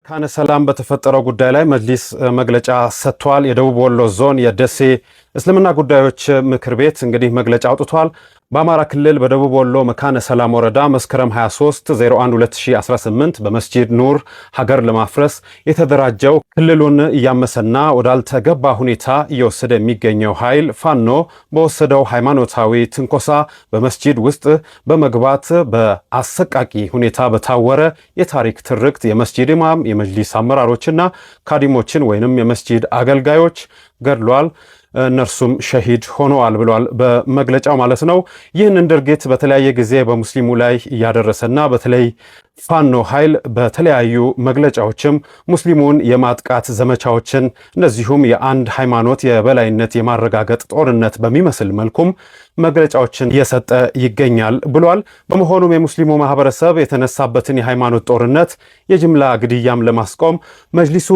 ካነ ሰላም በተፈጠረው ጉዳይ ላይ መጅሊስ መግለጫ ሰጥቷል። የደቡብ ወሎ ዞን የደሴ እስልምና ጉዳዮች ምክር ቤት እንግዲህ መግለጫ አውጥቷል። በአማራ ክልል በደቡብ ወሎ መካነ ሰላም ወረዳ መስከረም 23 01 2018 በመስጂድ ኑር ሀገር ለማፍረስ የተደራጀው ክልሉን እያመሰና ወዳልተገባ ሁኔታ እየወሰደ የሚገኘው ኃይል ፋኖ በወሰደው ሃይማኖታዊ ትንኮሳ በመስጂድ ውስጥ በመግባት በአሰቃቂ ሁኔታ በታወረ የታሪክ ትርክት የመስጂድ ኢማም የመጅሊስ አመራሮችና ካዲሞችን ወይንም የመስጂድ አገልጋዮች ገድሏል። እነርሱም ሸሂድ ሆነዋል ብሏል በመግለጫው ማለት ነው። ይህንን ድርጊት በተለያየ ጊዜ በሙስሊሙ ላይ እያደረሰና በተለይ ፋኖ ኃይል በተለያዩ መግለጫዎችም ሙስሊሙን የማጥቃት ዘመቻዎችን እንደዚሁም የአንድ ሃይማኖት የበላይነት የማረጋገጥ ጦርነት በሚመስል መልኩም መግለጫዎችን እየሰጠ ይገኛል ብሏል። በመሆኑም የሙስሊሙ ማህበረሰብ የተነሳበትን የሃይማኖት ጦርነት የጅምላ ግድያም ለማስቆም መጅሊሱ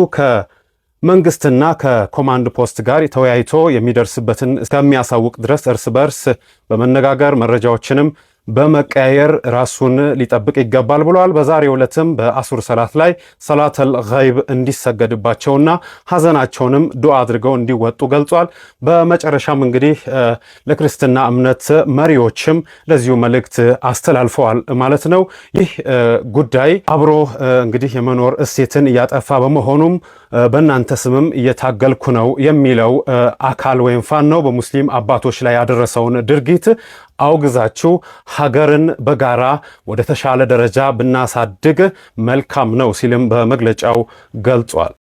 መንግስትና ከኮማንድ ፖስት ጋር ተወያይቶ የሚደርስበትን እስከሚያሳውቅ ድረስ እርስ በርስ በመነጋገር መረጃዎችንም በመቀያየር ራሱን ሊጠብቅ ይገባል ብለዋል። በዛሬው ዕለትም በአሱር ሰላት ላይ ሰላተል ገይብ እንዲሰገድባቸውና ሐዘናቸውንም ዱዓ አድርገው እንዲወጡ ገልጿል። በመጨረሻም እንግዲህ ለክርስትና እምነት መሪዎችም ለዚሁ መልእክት አስተላልፈዋል ማለት ነው። ይህ ጉዳይ አብሮ እንግዲህ የመኖር እሴትን እያጠፋ በመሆኑም በእናንተ ስምም እየታገልኩ ነው የሚለው አካል ወይም ፋኖ በሙስሊም አባቶች ላይ ያደረሰውን ድርጊት አውግዛችሁ ሀገርን በጋራ ወደ ተሻለ ደረጃ ብናሳድግ መልካም ነው ሲልም በመግለጫው ገልጿል።